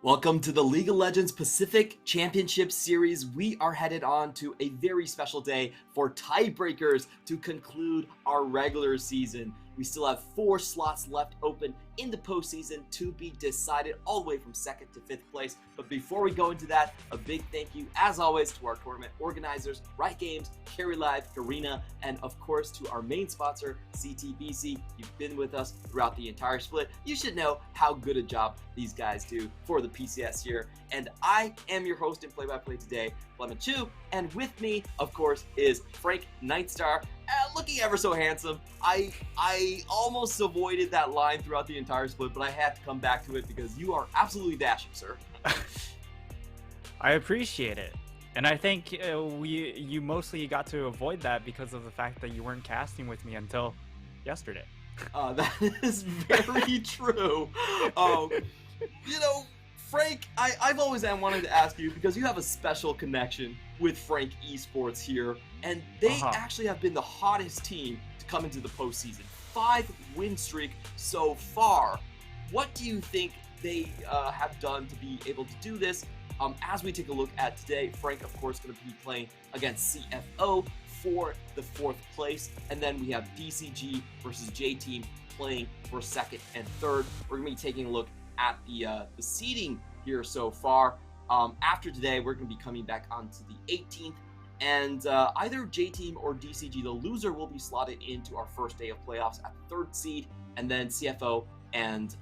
Welcome to the League of Legends Pacific Championship Series. We are headed on to a very special day for tiebreakers to conclude our regular season. We still have 4 slots left open in the postseason to be decided all the way from 2nd to 5th place. But before we go into that, a big thank you, as always, to our tournament organizers, Riot Games, Carry Live, Garena, and of course to our main sponsor, CTBC. You've been with us throughout the entire split. You should know how good a job these guys do for the PCS here. And I am your host and play-by-play today, Lemon Chu, and with me, of course, is Frank Nightstar, looking ever so handsome. I almost avoided that line throughout the entire split, but I had to come back to it because you are absolutely dashing, sir. I appreciate it. And I think you mostly got to avoid that because of the fact that you weren't casting with me until yesterday. That is very true. Frank, I've always wanted to ask you because you have a special connection with Frank Esports here, and they actually have been the hottest team to come into the postseason. 5-win streak so far. What do you think they have done to be able to do this? As we take a look at today, Frank, of course, going to be playing against CFO for the 4th place, and then we have DCG versus J-Team playing for 2nd and 3rd. We're going to be taking a look at the seeding here so far. After today, we're going to be coming back onto the 18th, and either J-Team or DCG, the loser, will be slotted into our first day of playoffs at the 3rd seed, and then CFO and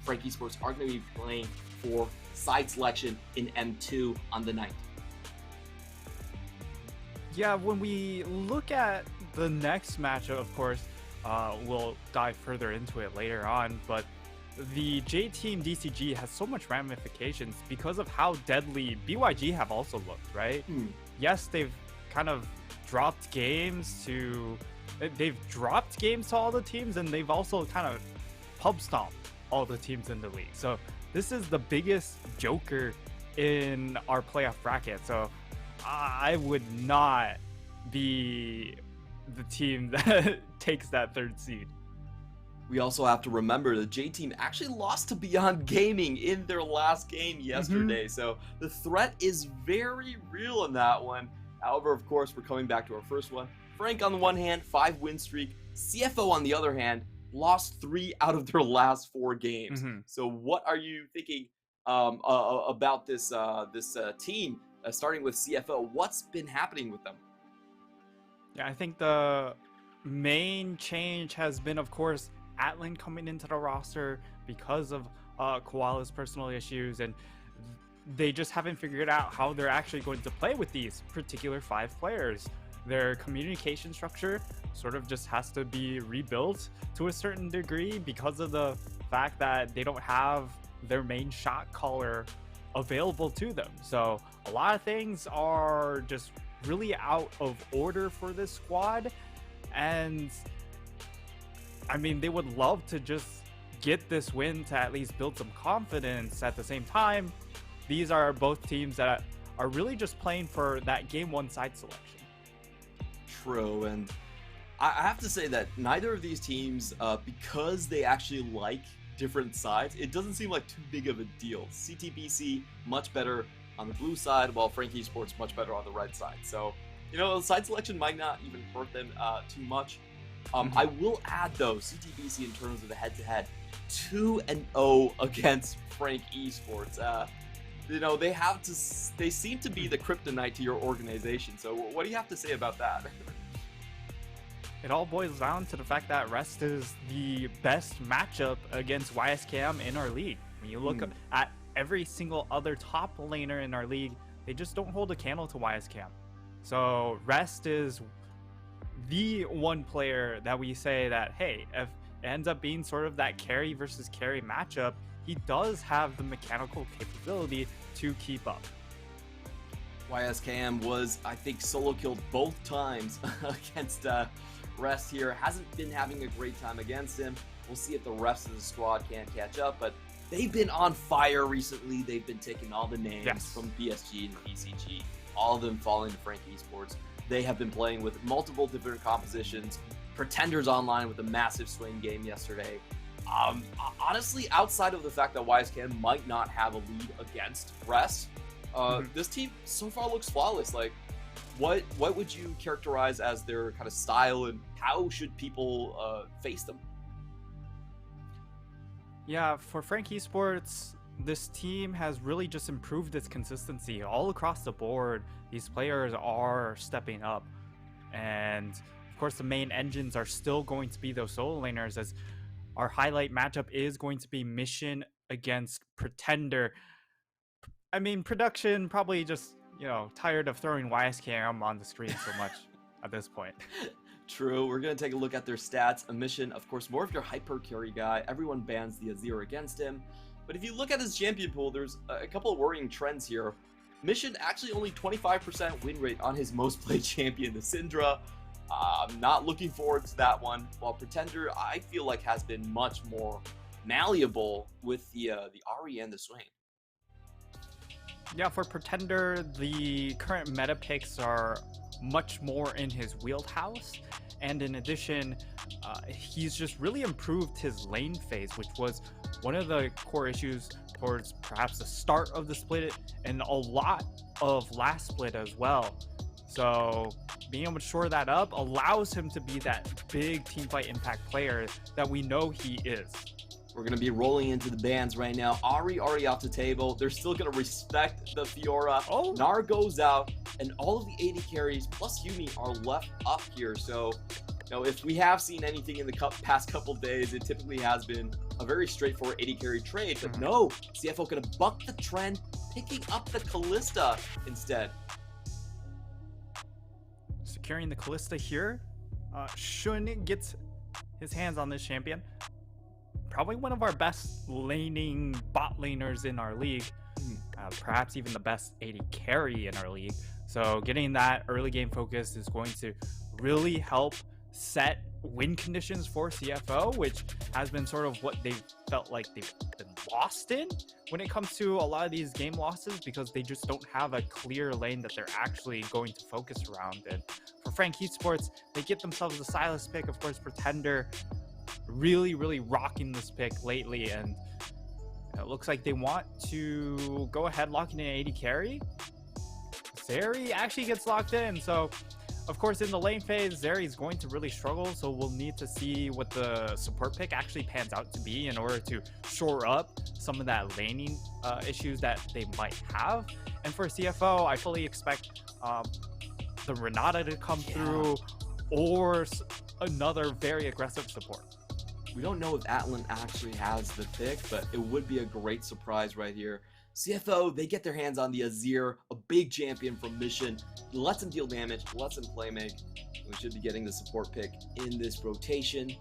Frank Esports are going to be playing for side selection in M2 on the 9th. Yeah, when we look at the next matchup, of course, we'll dive further into it later on, but the J-Team DCG has so much ramifications because of how deadly BYG have also looked, right? Yes, they've kind of dropped games to all the teams, and they've also kind of pub stomped all the teams in the league. So this is the biggest joker in our playoff bracket. So I would not be the team that takes that 3rd seed. We also have to remember the J-Team actually lost to Beyond Gaming in their last game yesterday, so the threat is very real in that one. However, of course, we're coming back to our first one. Frank on the one hand, 5-win streak. CFO on the other hand, lost 3 out of their last 4 games. So what are you thinking about this team, starting with CFO? What's been happening with them? Yeah, I think the main change has been, of course, Atlan coming into the roster because of Koala's personal issues, and they just haven't figured out how they're actually going to play with these particular 5 players. Their communication structure sort of just has to be rebuilt to a certain degree because of the fact that they don't have their main shot caller available to them. So a lot of things are just really out of order for this squad, and I mean, they would love to just get this win to at least build some confidence. At the same time, these are both teams that are really just playing for that game 1 side selection. True, and I have to say that neither of these teams, because they actually like different sides, it doesn't seem like too big of a deal. CTBC much better on the blue side, while Frank Esports much better on the red side. So, the side selection might not even hurt them too much. I will add, though, CTBC in terms of the head-to-head, 2-0 against Frank Esports. They seem to be the kryptonite to your organization. So what do you have to say about that? It all boils down to the fact that Rest is the best matchup against YSKM in our league. When you look at every single other top laner in our league, they just don't hold a candle to YSKM. So Rest is the one player that we say that, hey, if it ends up being sort of that carry versus carry matchup, he does have the mechanical capability to keep up. YSKM was, I think, solo killed both times against Rest here. Hasn't been having a great time against him. We'll see if the rest of the squad can catch up, but they've been on fire recently. They've been taking all the names from PSG and PCG, all of them falling to Frank Esports. They have been playing with multiple different compositions. Pretenders Online with a massive swing game yesterday. Honestly, outside of the fact that YSKM might not have a lead against Rest, this team so far looks flawless. Like, what would you characterize as their kind of style, and how should people face them? Yeah, for Frank Esports, this team has really just improved its consistency all across the board. These players are stepping up, and of course the main engines are still going to be those solo laners, as our highlight matchup is going to be Mission against Pretender. I mean, production probably just, tired of throwing YSKM on the screen so much at this point. True. We're going to take a look at their stats. A Mission, of course, more of your hyper carry guy. Everyone bans the Azir against him. But if you look at his champion pool, there's a couple of worrying trends here. Mission actually only 25% win rate on his most played champion, the Syndra. I'm not looking forward to that one. While Pretender, I feel like, has been much more malleable with the Ahri and the Swain. Yeah, for Pretender, the current meta picks are much more in his wheelhouse, and in addition, he's just really improved his lane phase, which was one of the core issues towards perhaps the start of the split and a lot of last split as well. So being able to shore that up allows him to be that big teamfight impact player that we know he is. We're going to be rolling into the bans right now. Ahri already off the table. They're still going to respect the Fiora. Oh. Gnar goes out, and all of the AD carries plus Yumi are left up here. So, if we have seen anything in the past couple days, it typically has been a very straightforward AD carry trade. But no, CFO going to buck the trend, picking up the Kalista instead. Securing the Kalista here. Shun gets his hands on this champion. Probably one of our best laning bot laners in our league, perhaps even the best AD carry in our league. So getting that early game focus is going to really help set win conditions for CFO, which has been sort of what they've felt like they've been lost in when it comes to a lot of these game losses, because they just don't have a clear lane that they're actually going to focus around. And for Frank Esports, they get themselves a Silas pick, of course, Pretender. Really rocking this pick lately, and it looks like they want to go ahead locking in AD carry. Zeri actually gets locked in, so of course in the lane phase Zeri is going to really struggle, so we'll need to see what the support pick actually pans out to be in order to shore up some of that laning issues that they might have. And for CFO, I fully expect the Renata to come through, or another very aggressive support. We don't know if Atlan actually has the pick, but it would be a great surprise right here. CFO, they get their hands on the Azir, a big champion from Mission. He lets him deal damage, lets him play make. We should be getting the support pick in this rotation.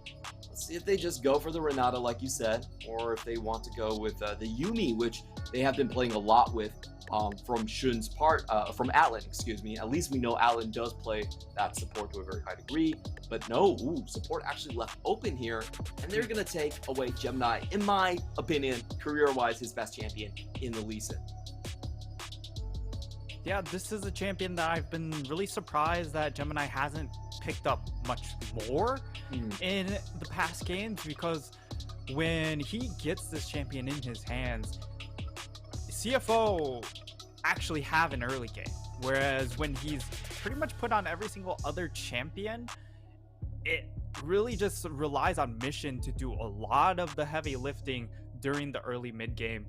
Let's see if they just go for the Renata, like you said, or if they want to go with the Yumi, which they have been playing a lot with from Shun's part, from Atlan, excuse me. At least we know Atlan does play that support to a very high degree. But no, support actually left open here, and they're going to take away Gemini, in my opinion, career-wise, his best champion in the Lee Sin. Yeah, this is a champion that I've been really surprised that Gemini hasn't picked up much more in the past games, because when he gets this champion in his hands, CFO actually have an early game, whereas when he's pretty much put on every single other champion, it really just relies on Mission to do a lot of the heavy lifting during the early mid-game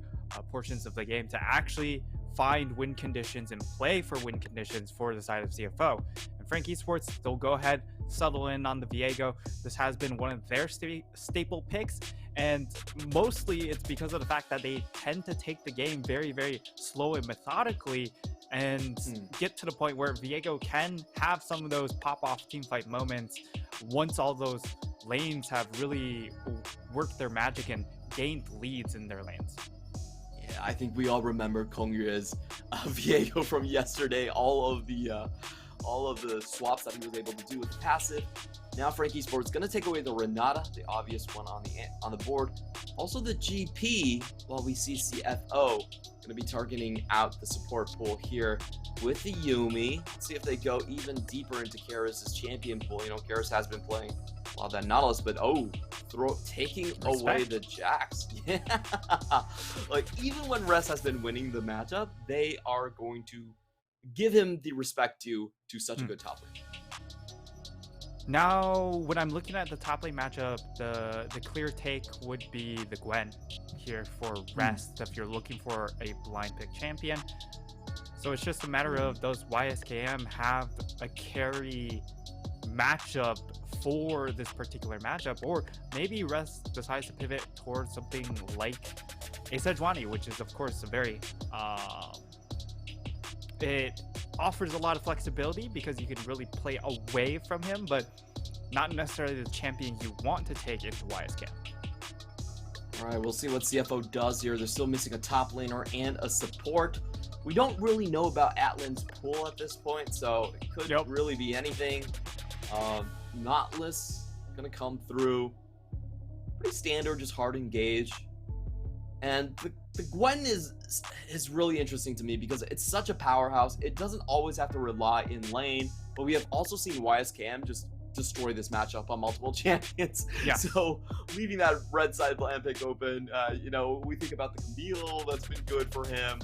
portions of the game to actually find win conditions and play for win conditions for the side of CFO. And Frank Esports, they'll go ahead, settle in on the Viego. This has been one of their staple picks, and mostly it's because of the fact that they tend to take the game very slow and methodically, and get to the point where Viego can have some of those pop-off teamfight moments once all those lanes have really worked their magic and gained leads in their lanes. Yeah, I think we all remember Kongyue's Viego from yesterday, all of the swaps that he was able to do with the passive. Now Frank Esports going to take away the Renata, the obvious one on the board. Also the GP, while we see CFO going to be targeting out the support pool here with the Yumi. Let's see if they go even deeper into Karis' champion pool. Karis has been playing a lot of that Nautilus, but taking away Respect. the jacks. Yeah. Like, even when Rest has been winning the matchup, they are going to give him the respect due to such a Hmm. good top lane. Now, when I'm looking at the top lane matchup, the clear take would be the Gwen here for Rest if you're looking for a blind pick champion. So it's just a matter of does YSKM have a carry matchup for this particular matchup, or maybe Rest decides to pivot towards something like a Sejuani, which is of course a very it offers a lot of flexibility because you can really play away from him, but not necessarily the champion you want to take into YSKM. All right, we'll see what CFO does here. They're still missing a top laner and a support. We don't really know about Atlan's pool at this point, so it could really be anything. Nautilus gonna come through. Pretty standard, just hard engage. And the Gwen is really interesting to me because it's such a powerhouse. It doesn't always have to rely in lane, but we have also seen YSKM just destroy this matchup on multiple champions. Yeah. So leaving that red side land pick open, we think about the Camille that's been good for him.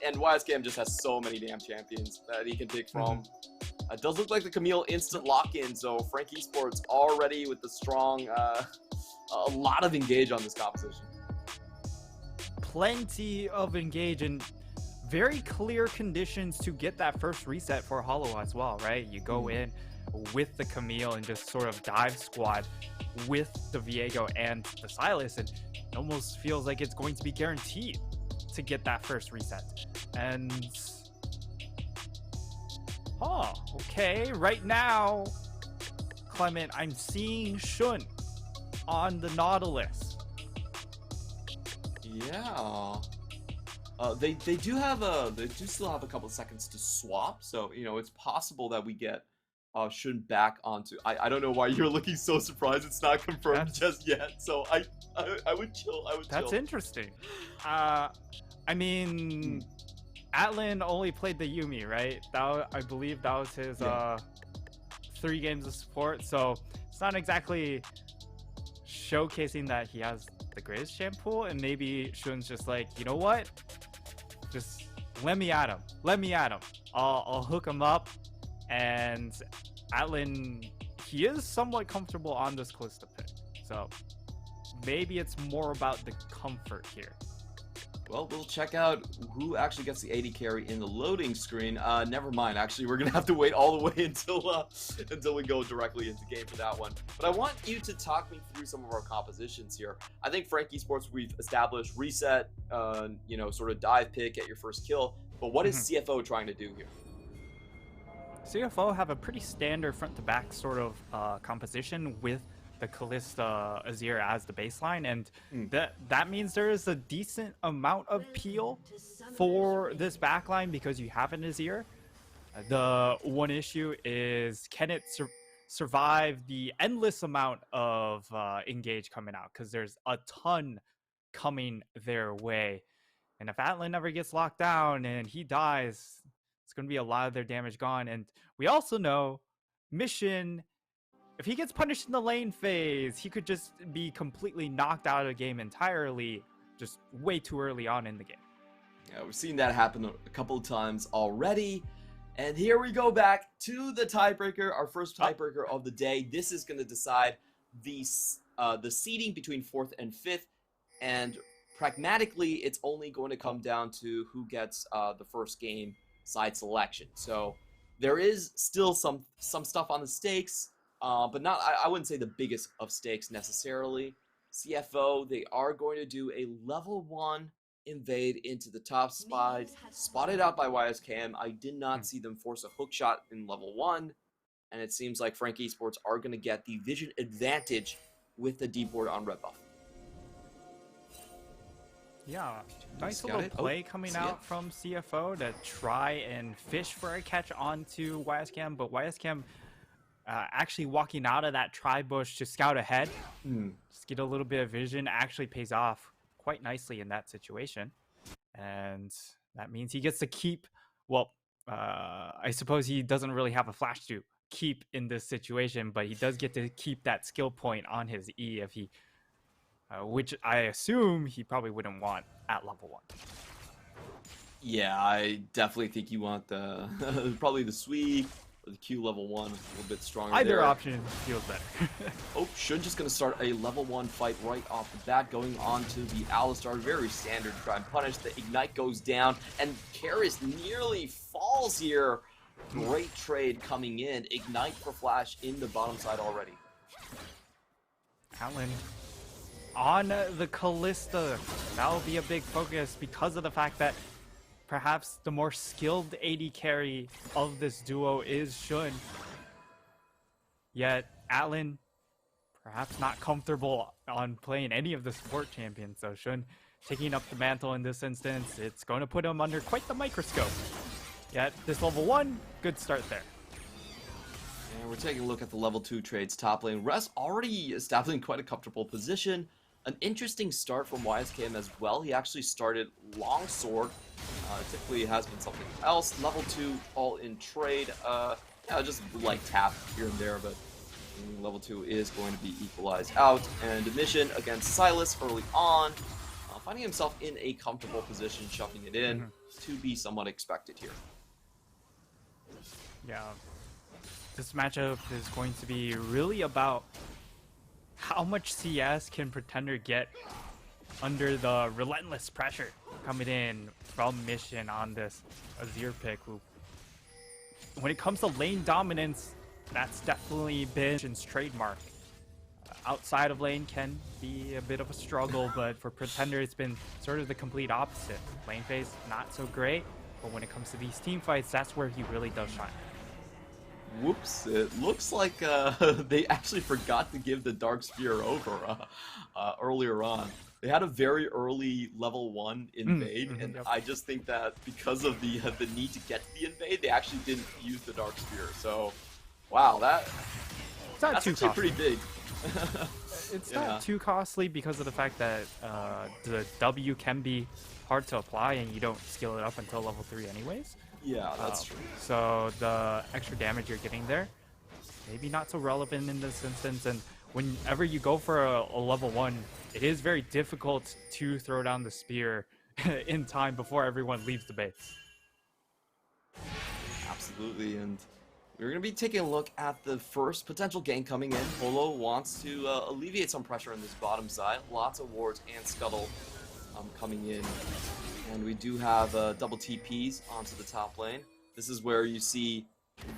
And YSKM just has so many damn champions that he can pick from. It does look like the Camille instant lock-in, so Frank Esports already with the strong, a lot of engage on this composition. Plenty of engage and very clear conditions to get that first reset for Hollow as well, right? You go in with the Camille and just sort of dive squad with the Viego and the Sylas, and it almost feels like it's going to be guaranteed to get that first reset. And okay, right now, Clement, I'm seeing Shun on the Nautilus. Yeah. They do still have a couple of seconds to swap, so it's possible that we get Shun back onto. I don't know why you're looking so surprised. It's not confirmed just yet, so I would chill. That's interesting. I mean, Atlan only played the Yuumi, right? I believe that was his 3 games of support, so it's not exactly showcasing that he has the greatest champ pool, and maybe Shun's just like, you know what? Just let me at him. I'll hook him up. And Atlan, he is somewhat comfortable on this Kalista pick, so maybe it's more about the comfort here. Well, we'll check out who actually gets the AD carry in the loading screen. Never mind. Actually, we're gonna have to wait all the way until we go directly into game for that one. But I want you to talk me through some of our compositions here. I think Frank Esports, we've established reset, sort of dive pick, get your first kill. But what is CFO trying to do here? CFO have a pretty standard front to back sort of composition with the Kalista Azir as the baseline, and that means there is a decent amount of peel for this backline because you have an Azir. The one issue is, can it survive the endless amount of engage coming out, because there's a ton coming their way, and if Atlan never gets locked down and he dies, it's going to be a lot of their damage gone. And we also know Mission, if he gets punished in the lane phase, he could just be completely knocked out of the game entirely, just way too early on in the game. Yeah, we've seen that happen a couple of times already. And here we go back to the tiebreaker, our first tiebreaker of the day. This is going to decide the seeding between 4th and 5th. And pragmatically, it's only going to come down to who gets the first game side selection. So there is still some stuff on the stakes. But not, I wouldn't say the biggest of stakes necessarily. CFO, they are going to do a level 1 invade into the top spot, spotted out by YSKM. I did not see them force a hook shot in level 1, and it seems like Frank Esports are going to get the vision advantage with the deep ward on red buff. Yeah, nice little play coming out from CFO to try and fish for a catch onto YSKM, but YSKM actually walking out of that tri-bush to scout ahead, just get a little bit of vision, actually pays off quite nicely in that situation. And that means he gets to keep, well, I suppose he doesn't really have a flash to keep in this situation, but he does get to keep that skill point on his E if he, which I assume he probably wouldn't want at level 1. Yeah, I definitely think you want the probably the sweep or the Q level 1 a little bit stronger. Either there. option feels better. Oh, Shun just going to start a level 1 fight right off the bat, going on to the Alistar. Very standard try and punish. The Ignite goes down, and Karis nearly falls here. Great trade coming in. Ignite for Flash in the bottom side already. Alan on the Callista. That'll be a big focus because of the fact that perhaps the more skilled AD carry of this duo is Shun. Yet Atlan perhaps not comfortable on playing any of the support champions. So Shun taking up the mantle in this instance, it's going to put him under quite the microscope. Yet this level 1, good start there. And we're taking a look at the level 2 trades top lane. Res already establishing quite a comfortable position. An interesting start from YSKM as well. He actually started Longsword. Typically it has been something else. Level 2 all in trade. Yeah, just like tap here and there, but level 2 is going to be equalized out. And mission against Silas early on. Finding himself in a comfortable position, shoving it in to be somewhat expected here. Yeah, this matchup is going to be really about how much CS can Pretender get under the relentless pressure coming in from Mission on this Azir pick. When it comes to lane dominance, that's definitely been Mission's trademark. Outside of lane can be a bit of a struggle, but for Pretender it's been sort of the complete opposite. Lane phase, not so great, but when it comes to these team fights, that's where he really does shine. Whoops, it looks like they actually forgot to give the Dark Spear over earlier on. They had a very early level 1 invade, and I just think that because of the need to get to the invade, they actually didn't use the Dark Spear. So, wow, that's actually pretty big. It's not too costly because of the fact that the W can be hard to apply and you don't skill it up until level 3 anyways. Yeah, that's true. So the extra damage you're getting there, maybe not so relevant in this instance. And whenever you go for a level 1, it is very difficult to throw down the spear in time before everyone leaves the base. Absolutely, and we're going to be taking a look at the first potential gank coming in. Holo wants to alleviate some pressure on this bottom side. Lots of wards and Scuttle coming in. And we do have double TPs onto the top lane. This is where you see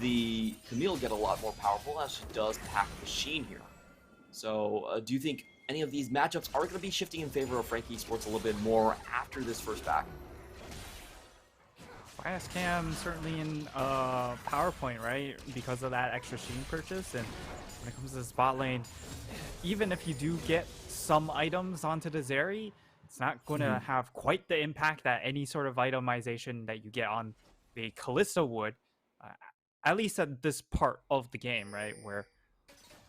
the Camille get a lot more powerful as she does pack Machine here. So do you think any of these matchups are going to be shifting in favor of Frank Esports a little bit more after this first back? YSKM certainly in PowerPoint, right? Because of that extra Sheen purchase. And when it comes to the spot lane, even if you do get some items onto the Zeri, it's not going to have quite the impact that any sort of itemization that you get on the Callisto would, at least at this part of the game, right? Where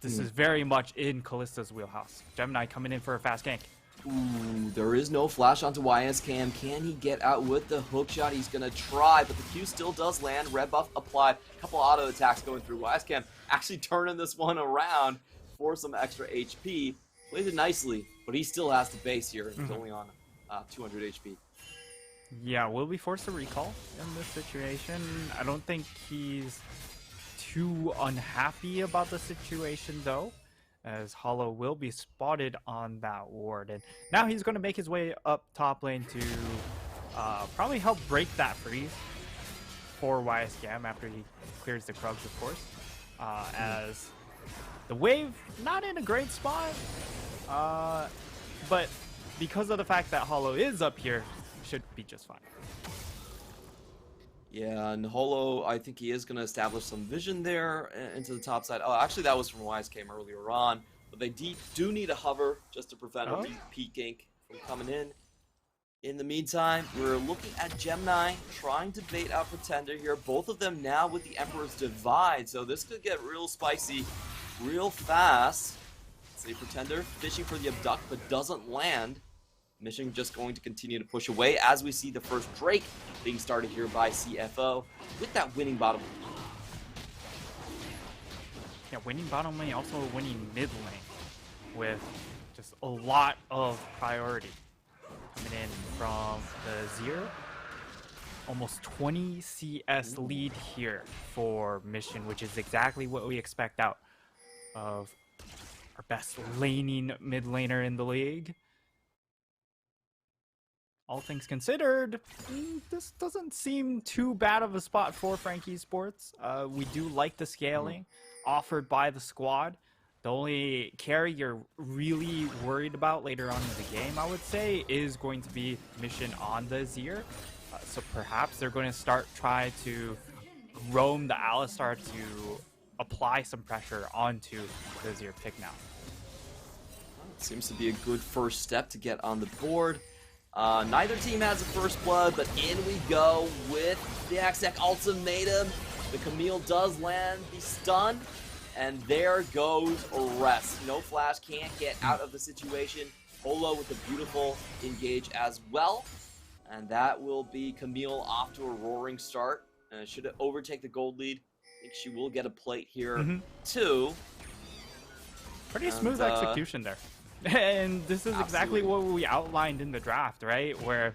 this is very much in Callisto's wheelhouse. Gemini coming in for a fast gank. Ooh, there is no flash onto YSKM. Can he get out with the hook shot? He's going to try, but the Q still does land. Red buff applied. A couple auto attacks going through. YSKM actually turning this one around for some extra HP. Plays it nicely, but he still has to base here. He's only on 200 HP. Yeah, will be forced to recall in this situation. I don't think he's too unhappy about the situation, though, as Hollow will be spotted on that ward. And now he's going to make his way up top lane to probably help break that freeze for YSKM after he clears the Krugs, of course. As the wave, not in a great spot, but because of the fact that Hollow is up here, should be just fine. Yeah, and Holo, I think he is going to establish some vision there into the top side. Oh, actually, that was from YSKM earlier on. But they do need a hover just to prevent a repeat gank from coming in. In the meantime, we're looking at Gemini trying to bait out Pretender here. Both of them now with the Emperor's Divide. So this could get real spicy real fast. Say Pretender fishing for the abduct, but doesn't land. Mission just going to continue to push away as we see the first Drake being started here by CFO with that winning bottom. Yeah, winning bottom lane, also winning mid lane with just a lot of priority coming in from the Zero. Almost 20 CS lead here for Mission, which is exactly what we expect out of our best laning mid laner in the league. All things considered, this doesn't seem too bad of a spot for FAK Esports. We do like the scaling offered by the squad. The only carry you're really worried about later on in the game, I would say, is going to be Mission on the Azir. So perhaps they're going to try to roam the Alistar to apply some pressure onto the Azir pick now. Seems to be a good first step to get on the board. Neither team has a first blood, but in we go with the FAK ultimatum. The Camille does land the stun, and there goes Rest. No Flash, can't get out of the situation. Holo with a beautiful engage as well. And that will be Camille off to a roaring start. Should overtake the gold lead. I think she will get a plate here too. Pretty smooth execution there. And this is exactly what we outlined in the draft, right? Where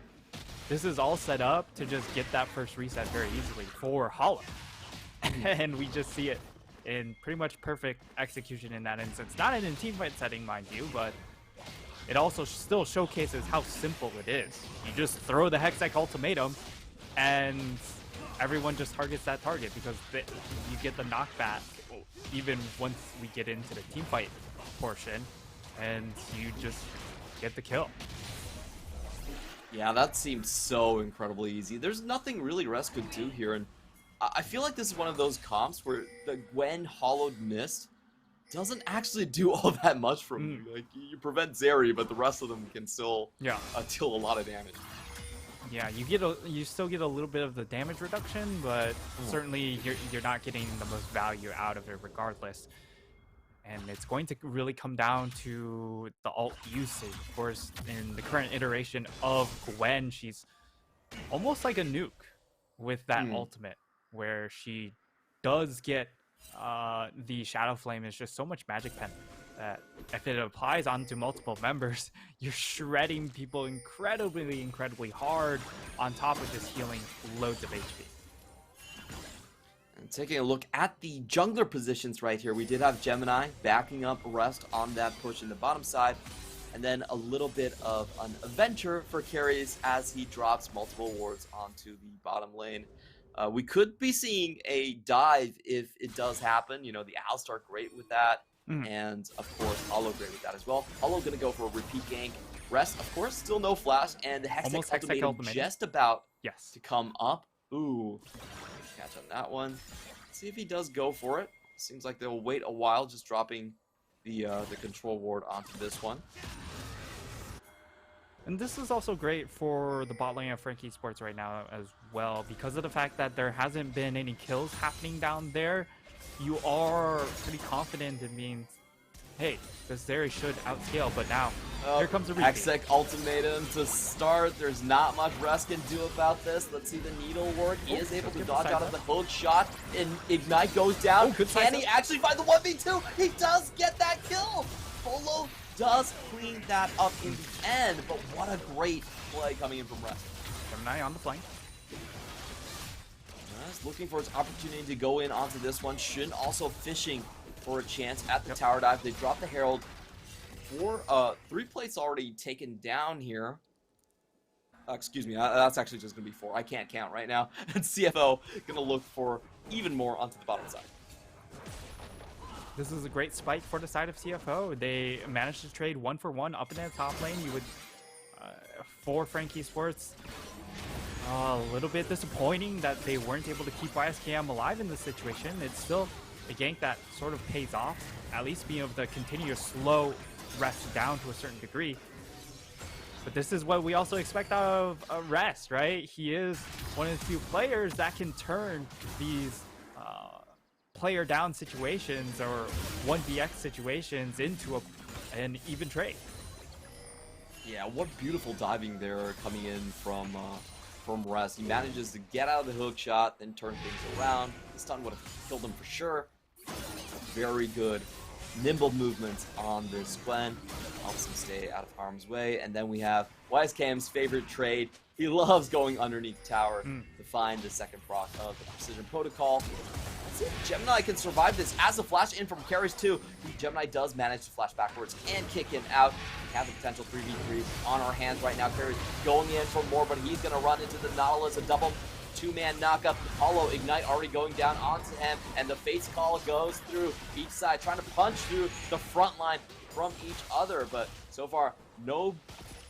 this is all set up to just get that first reset very easily for Hollow. And we just see it in pretty much perfect execution in that instance. Not in a teamfight setting, mind you, but it also still showcases how simple it is. You just throw the Hextech ultimatum, and everyone just targets that target because you get the knockback even once we get into the teamfight portion, and you just get the kill. Yeah, that seems so incredibly easy. There's nothing really Rest could do here, and I feel like this is one of those comps where the Gwen hollowed Mist doesn't actually do all that much from you. Like, you prevent Zeri, but the rest of them can still deal a lot of damage. Yeah, you still get a little bit of the damage reduction, but certainly you're not getting the most value out of it regardless. And it's going to really come down to the ult usage. Of course, in the current iteration of Gwen, she's almost like a nuke with that ultimate, where she does get the Shadow Flame is just so much magic pen that if it applies onto multiple members, you're shredding people incredibly hard on top of just healing loads of HP. And taking a look at the jungler positions right here, we did have Gemini backing up Rest on that push in the bottom side, and then a little bit of an adventure for carries as he drops multiple wards onto the bottom lane. We could be seeing a dive if it does happen. You know, the Alistar great with that, and of course Hollow great with that as well. Hollow gonna go for a repeat gank. Rest, of course, still no flash, and the Hextech ultimatum just about to come up. Ooh, catch on that one. See if he does go for it. Seems like they'll wait a while, just dropping the control ward onto this one. And this is also great for the bot lane of FAK Esports right now as well, because of the fact that there hasn't been any kills happening down there. You are pretty confident in being, hey, this Zeri should outscale, but now here comes a repeat. FAK ultimatum to start. There's not much Rest can do about this. Let's see the needle work. He is able to dodge out of the hook shot, and Ignite goes down. Can he actually find the 1v2? He does get that kill. Polo does clean that up in the end, but what a great play coming in from Rest. Gemini on the flank. Rest looking for his opportunity to go in onto this one. Shin also fishing for a chance at the tower dive. They drop the Herald. 3 plates already taken down here. Excuse me, that's actually just going to be 4. I can't count right now. And CFO going to look for even more onto the bottom side. This is a great spike for the side of CFO. They managed to trade 1-for-1 up in the top lane. You would, for FAK Esports, a little bit disappointing that they weren't able to keep YSKM alive in this situation. It's still a gank that sort of pays off, at least being able to continue to slow Rest down to a certain degree. But this is what we also expect out of Rest, right? He is one of the few players that can turn these player down situations or 1vx situations into an even trade. Yeah, what beautiful diving there coming in from Rest. He manages to get out of the hook shot, then turn things around. The stun would have killed him for sure. very good nimble movements on this Gwen. Helps him stay out of harm's way. And then we have YSKM's favorite trade. He loves going underneath tower to find the second proc of the Precision Protocol. Let's see if Gemini can survive this. As a flash in from Karis too, Gemini does manage to flash backwards and kick him out. We have the potential 3v3 on our hands right now. Karis going in for more, but he's going to run into the Nautilus, a double two-man knockup. Hollow Ignite already going down onto him, and the face call goes through each side, trying to punch through the front line from each other, but so far no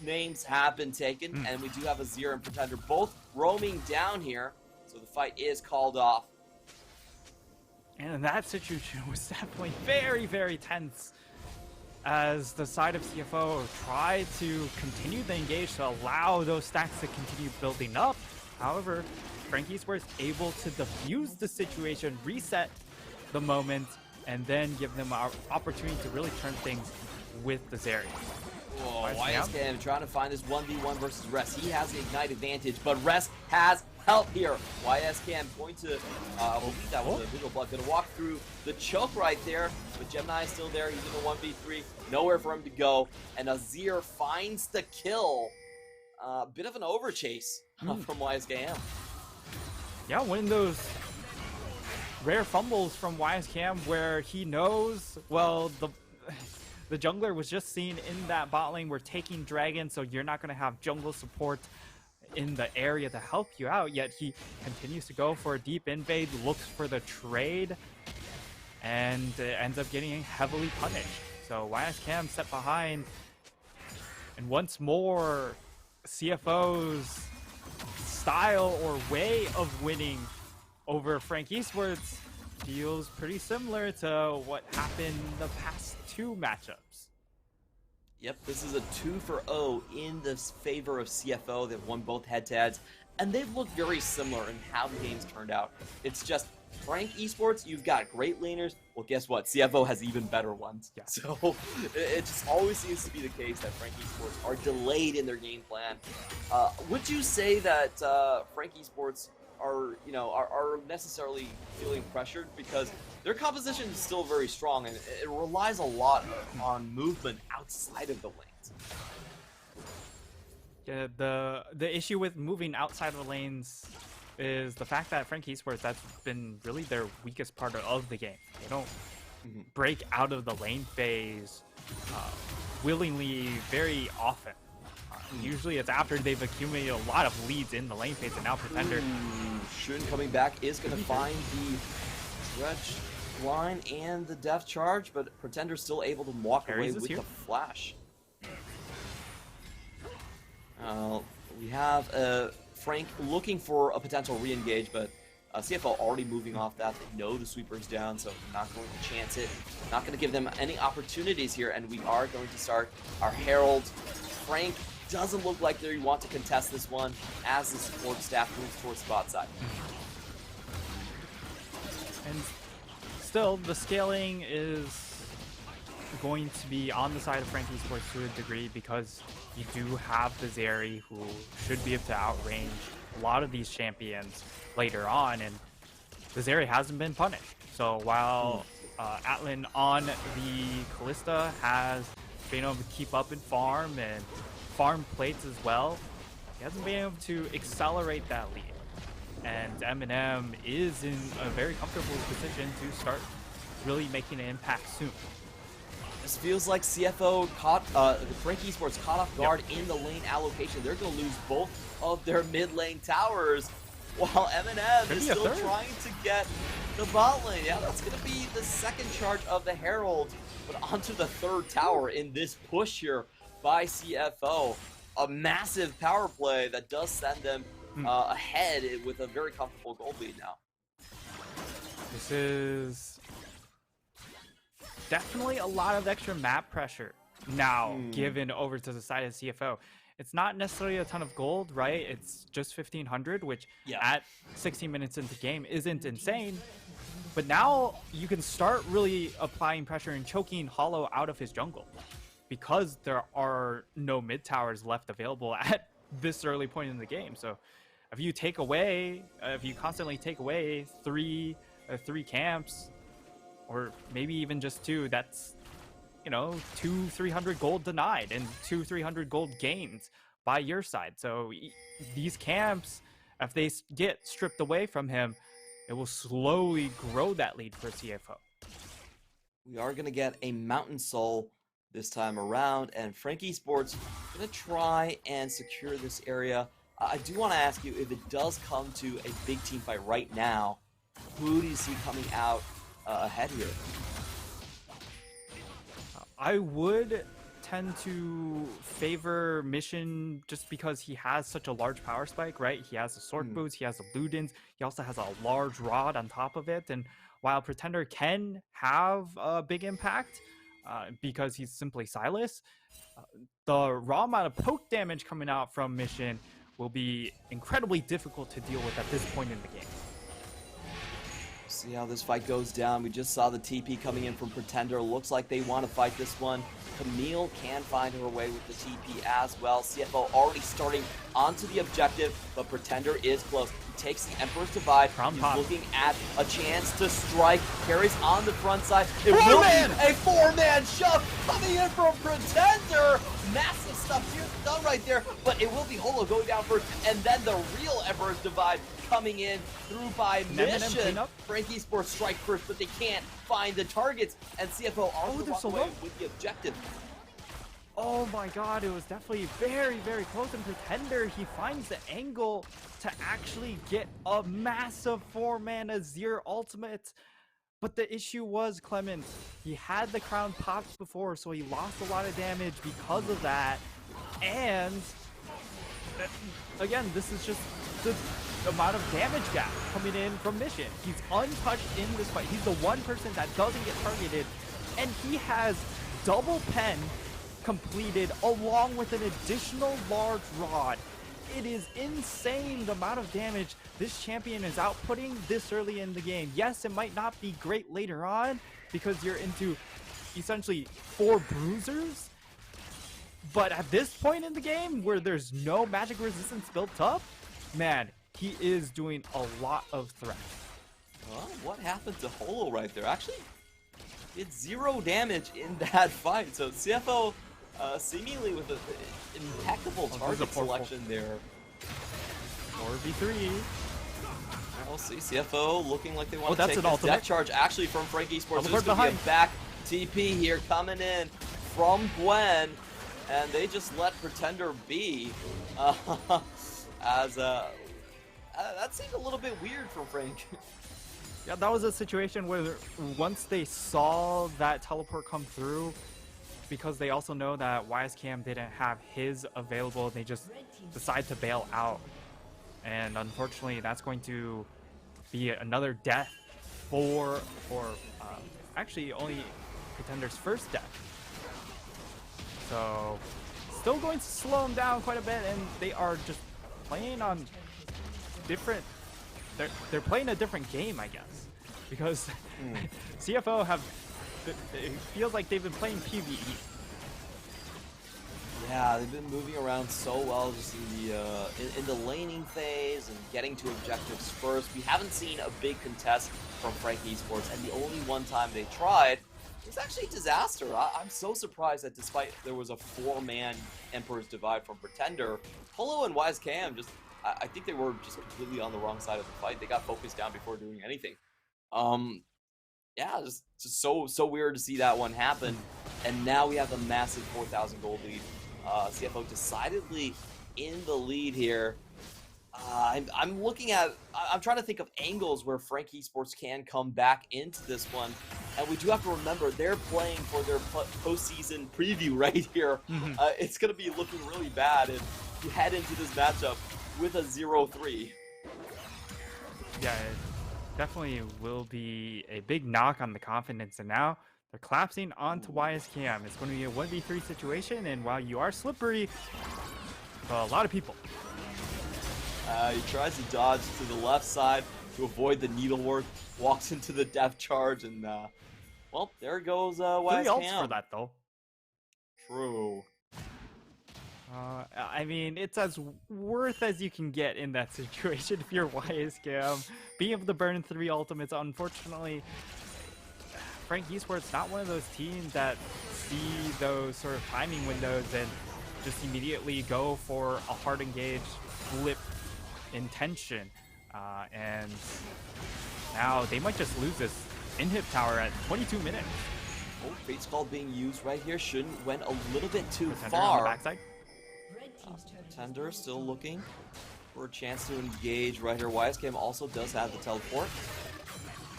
names have been taken, and we do have Azir and Pretender both roaming down here, so the fight is called off. And that situation was definitely very, very tense as the side of CFO tried to continue the engage to allow those stacks to continue building up. However, FAK Esports able to defuse the situation, reset the moment, and then give them an opportunity to really turn things with the Zarya. Whoa, YSKM trying to find this 1v1 versus Rest. He has the Ignite advantage, but Rest has help here. YSKM going to, I believe that was a visual blood, going to walk through the choke right there, but Gemini is still there. He's in the 1v3, nowhere for him to go, and Azir finds the kill. Bit of an overchase from YSKM. Yeah, one of those rare fumbles from YSKM where he knows, well, the jungler was just seen in that bot lane. We're taking Dragon, so you're not going to have jungle support in the area to help you out, yet he continues to go for a deep invade, looks for the trade, and ends up getting heavily punished. So YSKM set behind, and once more, CFO's style or way of winning over FAK Esports feels pretty similar to what happened the past two matchups. Yep, this is a 2-for-0 in the favor of CFO. They've won both head-to-heads, and they've looked very similar in how the games turned out. It's just FAK Esports, you've got great laners. Well, guess what? CFO has even better ones. Yeah. So it just always seems to be the case that FAK Esports are delayed in their game plan. Would you say that FAK Esports are necessarily feeling pressured, because their composition is still very strong and it relies a lot on movement outside of the lanes? Yeah, the issue with moving outside of the lanes is the fact that FAK Esports, that's been really their weakest part of the game. They don't break out of the lane phase willingly very often. Usually it's after they've accumulated a lot of leads in the lane phase, and now Pretender. Shun coming back is going to find the stretch line and the death charge, but Pretender's still able to walk away with the flash. We have Frank looking for a potential re-engage, but CFO already moving off that. They know the sweeper's down, so not going to chance it. Not going to give them any opportunities here, and we are going to start our Herald. Frank doesn't look like they want to contest this one as the support staff moves towards spot side. And still, the scaling is going to be on the side of FAK Esports to a degree, because you do have the Zarya, who should be able to outrange a lot of these champions later on, and the Zarya hasn't been punished. So while Atlan on the Kalista has been able to keep up in farm and farm plates as well, he hasn't been able to accelerate that lead. And M&M is in a very comfortable position to start really making an impact soon. This feels like CFO caught, FAK Esports caught off guard in the lane allocation. They're going to lose both of their mid lane towers, while M&M is still trying to get the bot lane. Yeah, that's going to be the second charge of the Herald, but onto the third tower in this push here by CFO. A massive power play that does send them ahead with a very comfortable gold lead now. This is definitely a lot of extra map pressure now given over to the side of CFO. It's not necessarily a ton of gold, right? It's just 1,500, which at 16 minutes into the game isn't insane. But now you can start really applying pressure and choking Hollow out of his jungle, because there are no mid towers left available at this early point in the game. So if you constantly take away three camps, or maybe even just 2, that's, you know, 200-300 gold denied and 200-300 gold gained by your side. So these camps, if they get stripped away from him, it will slowly grow that lead for CFO. We are going to get a Mountain Soul this time around, and FAK Esports going to try and secure this area. I do want to ask you, if it does come to a big team fight right now, who do you see coming out ahead here? I would tend to favor Mission just because he has such a large power spike, right? He has the sword boots, he has the Ludens, he also has a large rod on top of it, and while Pretender can have a big impact because he's simply Silas, the raw amount of poke damage coming out from Mission will be incredibly difficult to deal with at this point in the game. See how this fight goes down. We just saw the TP coming in from Pretender. Looks like they want to fight this one. Camille can find her way with the TP as well. CFO already starting onto the objective, but Pretender is close. He takes the Emperor's Divide. He's looking at a chance to strike. Carries on the front side. It will be a 4-man shove coming in from Pretender. Massive stuff here done right there, but it will be Holo going down first, and then the real Emperor's Divide coming in through by Mission. FAK Esports strike first, but they can't find the targets, and CFO also walk away with the objective. Oh my god, it was definitely very, very close, and Pretender, he finds the angle to actually get a massive 4-mana Zir ultimate. But the issue was, Clement, he had the crown popped before, so he lost a lot of damage because of that. And again, this is just the amount of damage gap coming in from Mission. He's untouched in this fight. He's the one person that doesn't get targeted, and he has double pen completed along with an additional large rod. It is insane the amount of damage this champion is outputting this early in the game. Yes, it might not be great later on because you're into essentially 4 bruisers, but at this point in the game where there's no magic resistance built up, man, he is doing a lot of threat. Well, what happened to Holo right there? Actually, did 0 damage in that fight. So CFO seemingly with an impeccable target selection there. 4v3. We'll see. CFO looking like they want to take this death charge actually from FAK Esports. There's going to be a back TP here coming in from Gwen, and they just let Pretender be. That seemed a little bit weird from Frank. Yeah, that was a situation where once they saw that teleport come through, because they also know that YSCam didn't have his available, they just decide to bail out. And unfortunately, that's going to be another death for actually only Pretender's first death. So still going to slow them down quite a bit, and they are just playing on different, they're playing a different game, I guess, because CFO have, it feels like they've been playing PvE. Yeah, they've been moving around so well just in the laning phase and getting to objectives first. We haven't seen a big contest from FAK Esports, and the only one time they tried was actually a disaster. I'm so surprised that despite there was a 4-man Emperor's Divide from Pretender, Holo and YSCam just, I think they were just completely on the wrong side of the fight. They got focused down before doing anything. Yeah, just so weird to see that one happen. And now we have a massive 4,000 gold lead. CFO decidedly in the lead here. I'm looking at, I'm trying to think of angles where FAK Esports can come back into this one. And we do have to remember, they're playing for their postseason preview right here. It's going to be looking really bad if you head into this matchup with a 0-3. Yeah, it definitely will be a big knock on the confidence. And now they're collapsing onto YSCam. It's going to be a 1v3 situation, and while you are slippery, a lot of people. He tries to dodge to the left side to avoid the needlework, walks into the death charge, and well, there goes YSCam. 3 ults for that, though. True. I mean, it's as worth as you can get in that situation if you're YSCam. Being able to burn 3 ultimates, unfortunately, Frank Esports not one of those teams that see those sort of timing windows and just immediately go for a hard engaged flip intention. And now they might just lose this inhib tower at 22 minutes. Oh, Fate's Call being used right here. Shouldn't went a little bit too Pretender far. on the backside. Pretender still looking for a chance to engage right here. YSKM also does have the teleport.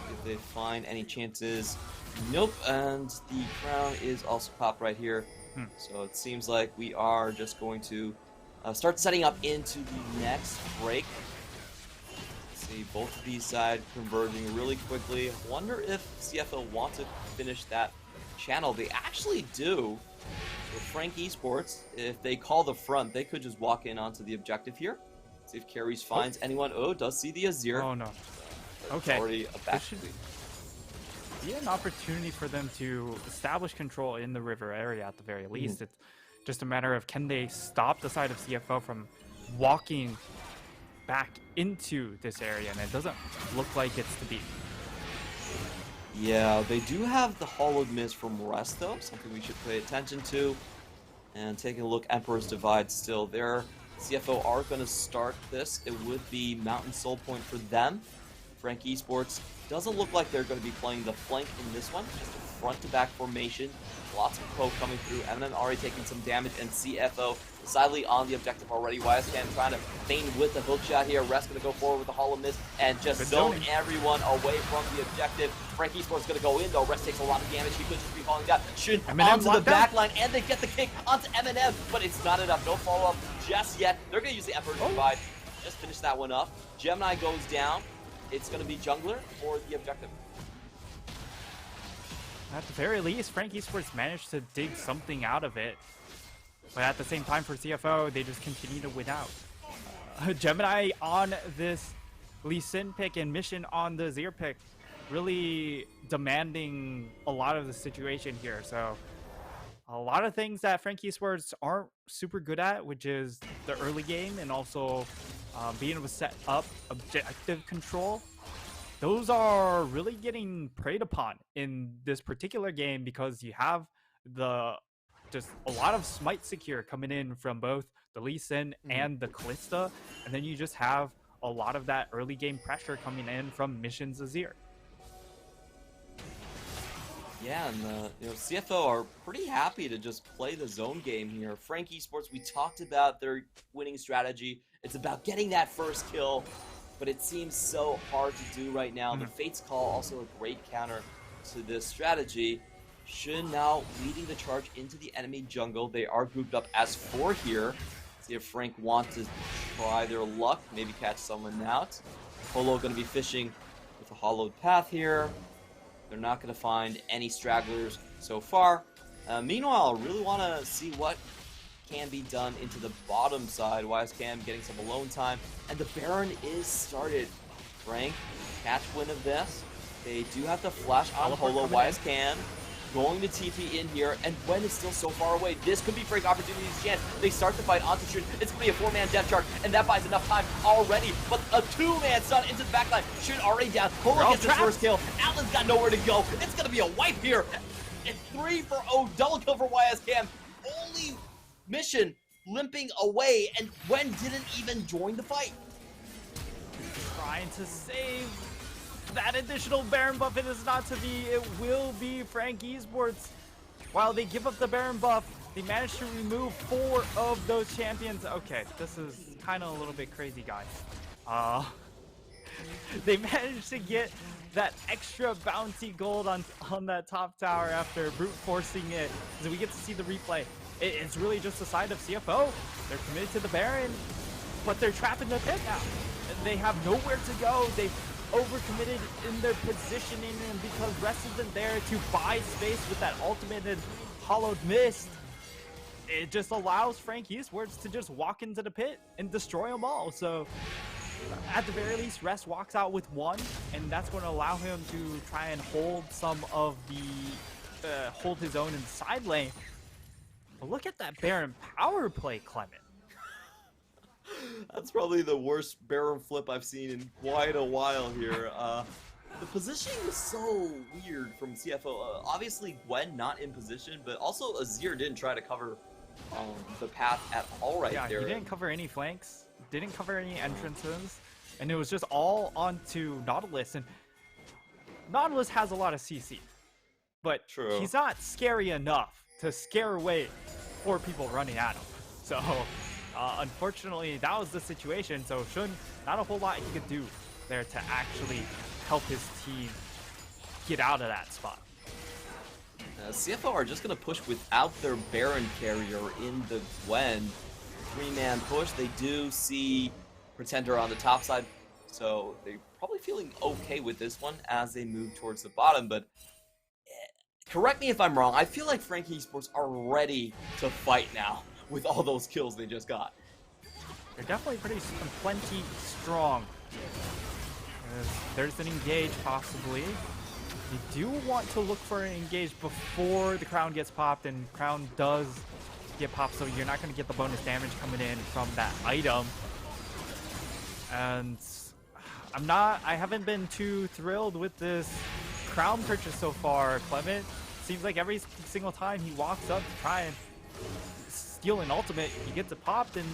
If they find any chances. Nope, and the crown is also popped right here. So it seems like we are just going to start setting up into the next break. See both of these sides converging really quickly. Wonder if CFO wants to finish that channel. They actually do. With Frank Esports, if they call the front, they could just walk in onto the objective here. See if Carries finds anyone. Oh, does see the Azir. Oh no. Okay. Already a back. Be an opportunity for them to establish control in the river area at the very least. It's just a matter of can they stop the side of CFO from walking back into this area, and it doesn't look like it's to be. Yeah, they do have the hollowed mist from Rest though, something we should pay attention to. And taking a look, Emperor's Divide still there. CFO are going to start this. It would be Mountain Soul Point for them. Frank Esports doesn't look like they're going to be playing the flank in this one. Just a front-to-back formation. Lots of poke coming through. Eminem already taking some damage, and CFO decidedly on the objective already. YSKM trying to feign with the hook shot here. Rest going to go forward with the Hollow Mist and just zone everyone away from the objective. Frank Esports going to go in, though. Rest takes a lot of damage. He could just be falling down. Should onto the back line, and they get the kick onto Eminem, but it's not enough. No follow-up just yet. They're going to use the Emperor's Divide. Just finish that one up. Gemini goes down. It's going to be Jungler for the objective. At the very least, Frank Esports managed to dig something out of it. But at the same time for CFO, they just continue to win out. Gemini on this Lee Sin pick and Mission on the Azir pick, really demanding a lot of the situation here. So a lot of things that Frank Esports aren't super good at, which is the early game and also being able to set up objective control. Those are really getting preyed upon in this particular game because you have just a lot of smite secure coming in from both the Lee Sin and the Kalista, and then you just have a lot of that early game pressure coming in from Mission's Azir. Yeah, and CFO are pretty happy to just play the zone game here. Frank Esports, we talked about their winning strategy. It's about getting that first kill, but it seems so hard to do right now. The Fate's Call, also a great counter to this strategy. Shin now leading the charge into the enemy jungle. They are grouped up as 4 here. See if Frank wants to try their luck, maybe catch someone out. Polo going to be fishing with a hollowed path here. They're not going to find any stragglers so far. Meanwhile, I really want to see what can be done into the bottom side. YSKM getting some alone time, and the Baron is started. Frank, catch wind of this. They do have to flash on Polo. YSKM going to TP in here, and Gwen is still so far away. This could be Frank Opportunity's chance. They start the fight onto Shun. It's going to be a 4-man death chart, and that buys enough time already. But a 2-man stun into the backline. Shun already down. Polo gets his first kill. Atlan's got nowhere to go. It's going to be a wipe here. And 3 for O. Double kill for YSKM. Only Mission limping away, and Gwen didn't even join the fight. Trying to save that additional Baron buff. It is not to be. It will be Frank Esports. While they give up the Baron buff, they managed to remove 4 of those champions. Okay, this is kind of a little bit crazy, guys. They managed to get that extra bounty gold on that top tower after brute forcing it. So we get to see the replay. It's really just the side of CFO. They're committed to the Baron, but they're trapped in the pit now. They have nowhere to go. They've overcommitted in their positioning, and because Rest isn't there to buy space with that ultimate and hollowed mist, it just allows Frank Esports to just walk into the pit and destroy them all. So at the very least, Rest walks out with 1, and that's going to allow him to try and hold some of the hold his own in the side lane. But look at that Baron power play, Clement. That's probably the worst Baron flip I've seen in quite a while here. The positioning was so weird from CFO. Obviously, Gwen not in position, but also Azir didn't try to cover the path at all there. Yeah, he didn't cover any flanks, didn't cover any entrances, and it was just all onto Nautilus. And Nautilus has a lot of CC, but he's not scary enough to scare away 4 people running at him. So, unfortunately, that was the situation. So, Shun, not a whole lot he could do there to actually help his team get out of that spot. CFO are just going to push without their Baron carrier in the Gwen. 3-man push. They do see Pretender on the top side, so they're probably feeling okay with this one as they move towards the bottom. But correct me if I'm wrong, I feel like FAK Esports are ready to fight now with all those kills they just got. They're definitely plenty strong. There's an engage possibly. You do want to look for an engage before the crown gets popped, and crown does get popped, so you're not going to get the bonus damage coming in from that item. And I haven't been too thrilled with this crown purchase so far. Clement seems like every single time he walks up to try and steal an ultimate, he gets it popped, and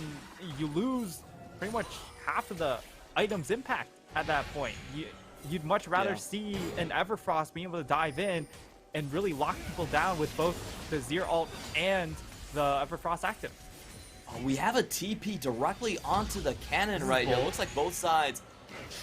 you lose pretty much half of the item's impact at that point. You'd much rather see an Everfrost being able to dive in and really lock people down with both the Zir ult and the Everfrost active. We have a TP directly onto the cannon right here. It looks like both sides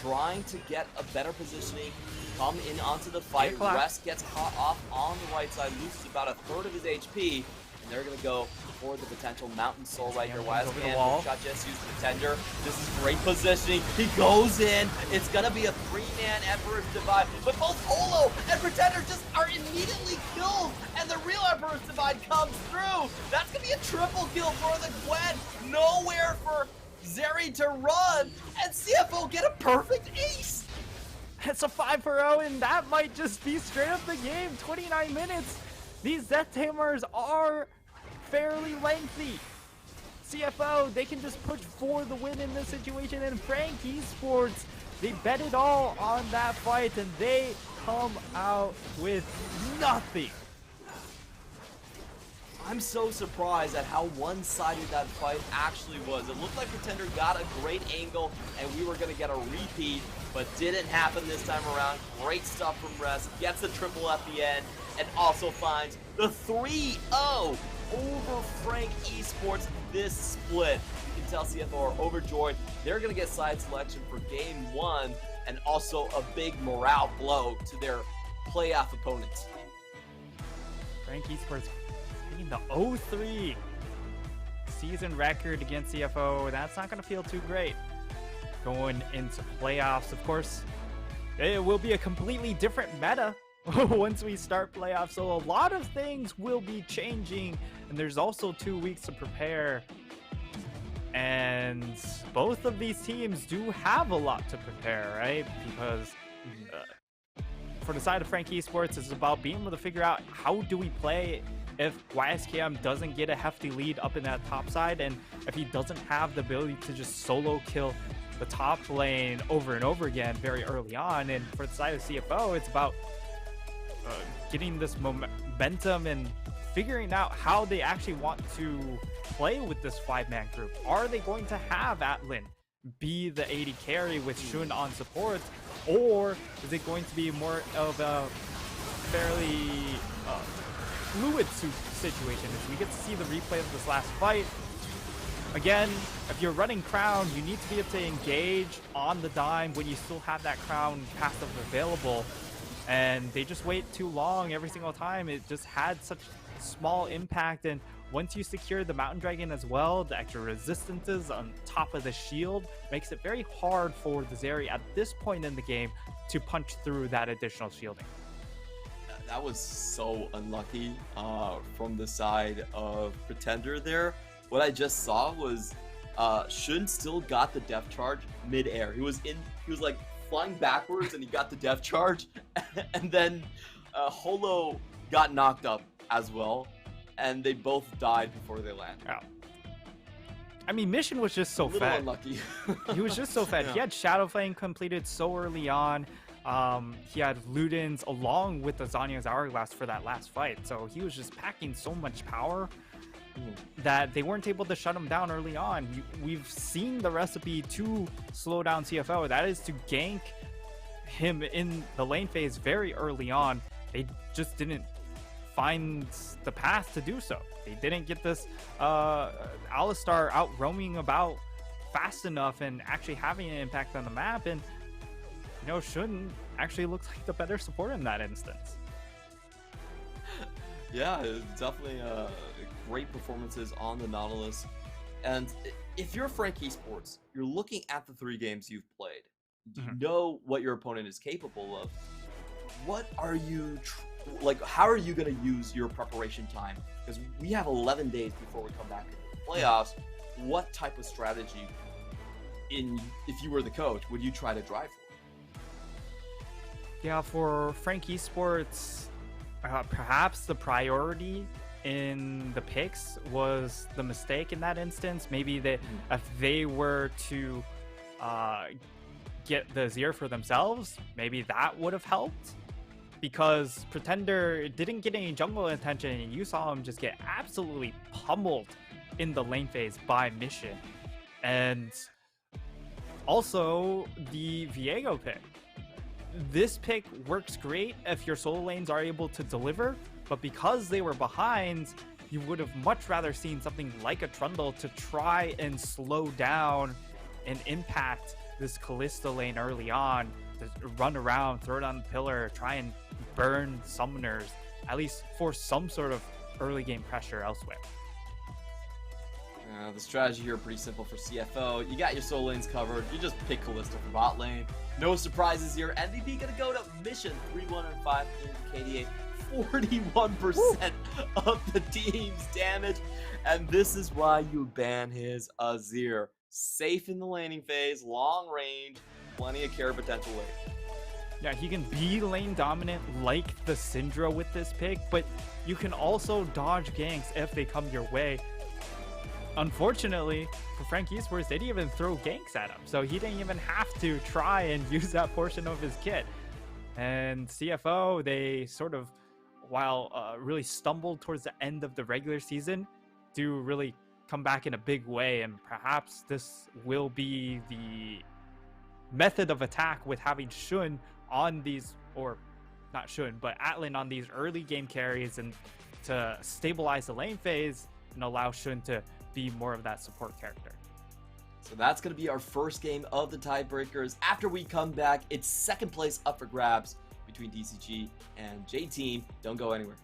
trying to get a better positioning, come in onto the fight. Rest gets caught off on the right side, loses about a third of his HP, and they're going to go for the potential Mountain Soul right here. Shot just used the Pretender. This is great positioning. He goes in. It's going to be a 3-man Emperor's Divide, but both Holo and Pretender just are immediately killed, and the real Emperor's Divide comes through. That's going to be a triple kill for the Gwen. Nowhere for Zeri to run, and CFO get a perfect ace. It's a 5-0, and that might just be straight up the game. 29 minutes. These Death Tamers are fairly lengthy. CFO, they can just push for the win in this situation, and FAK Esports, they bet it all on that fight, and they come out with nothing. I'm so surprised at how one-sided that fight actually was. It looked like Pretender got a great angle, and we were going to get a repeat, but didn't happen this time around. Great stuff from Rest, gets the triple at the end, and also finds the 3-0 over FAK Esports this split. You can tell CFO are overjoyed. They're going to get side selection for game 1, and also a big morale blow to their playoff opponents. FAK Esports hitting the 0-3 season record against CFO. That's not going to feel too great going into playoffs. Of course, it will be a completely different meta once we start playoffs, so a lot of things will be changing, and there's also 2 weeks to prepare, and both of these teams do have a lot to prepare, right? Because for the side of FAK Esports, it's about being able to figure out how do we play if YSKM doesn't get a hefty lead up in that top side, and if he doesn't have the ability to just solo kill the top lane over and over again very early on. And for the side of CFO, it's about getting this momentum and figuring out how they actually want to play with this 5-man group. Are they going to have Atlan be the AD carry with Shun on support, or is it going to be more of a fairly fluid situation as we get to see the replay of this last fight? Again, if you're running Crown, you need to be able to engage on the dime when you still have that Crown passive available. And they just wait too long every single time. It just had such small impact. And once you secure the Mountain Dragon as well, the extra resistances on top of the shield makes it very hard for the Zeri at this point in the game to punch through that additional shielding. That was so unlucky from the side of Pretender there. What I just saw was Shun still got the depth charge mid-air. He was like flying backwards, and he got the depth charge, and then Holo got knocked up as well, and they both died before they landed. Yeah. I mean, Mission was just so fed. Unlucky. He was just so fed. Yeah. He had Shadow Flame completed so early on. He had Ludens along with the Zanya's Hourglass for that last fight. So he was just packing so much power that they weren't able to shut him down early on. We've seen the recipe to slow down CFO. That is to gank him in the lane phase very early on. They just didn't find the path to do so. They didn't get this Alistar out roaming about fast enough and actually having an impact on the map. And Shun actually looks like the better support in that instance. Yeah, definitely great performances on the Nautilus. And if you're Frank Esports, you're looking at the 3 games you've played. You know what your opponent is capable of. What are you how are you going to use your preparation time? Because we have 11 days before we come back into the playoffs. What type of strategy, if you were the coach, would you try to drive for? Yeah, for Frank Esports, perhaps the priority in the picks was the mistake in that instance. Maybe if they were to get the Azir for themselves, maybe that would have helped. Because Pretender didn't get any jungle attention, and you saw him just get absolutely pummeled in the lane phase by Mission. And also the Viego pick. This pick works great if your solo lanes are able to deliver, but because they were behind, you would have much rather seen something like a Trundle to try and slow down and impact this Kalista lane early on, to run around, throw it on the pillar, try and burn summoners, at least force some sort of early game pressure elsewhere. The strategy here pretty simple for CFO. You got your solo lanes covered. You just pick Kalista for bot lane. No surprises here. MVP gonna go to Mission 3-1-5 in KDA. 41% of the team's damage. And this is why you ban his Azir. Safe in the laning phase, long range, plenty of carry potential late. Yeah, he can be lane dominant like the Syndra with this pick, but you can also dodge ganks if they come your way. Unfortunately, for Frank Esports, they didn't even throw ganks at him, so he didn't even have to try and use that portion of his kit. And CFO, they sort of, while really stumbled towards the end of the regular season, do really come back in a big way, and perhaps this will be the method of attack with having Shun on these, or not Shun, but Atlan on these early game carries, and to stabilize the lane phase and allow Shun to be more of that support character. So that's going to be our first game of the tiebreakers. After we come back, it's second place up for grabs between DCG and J-Team. Don't go anywhere.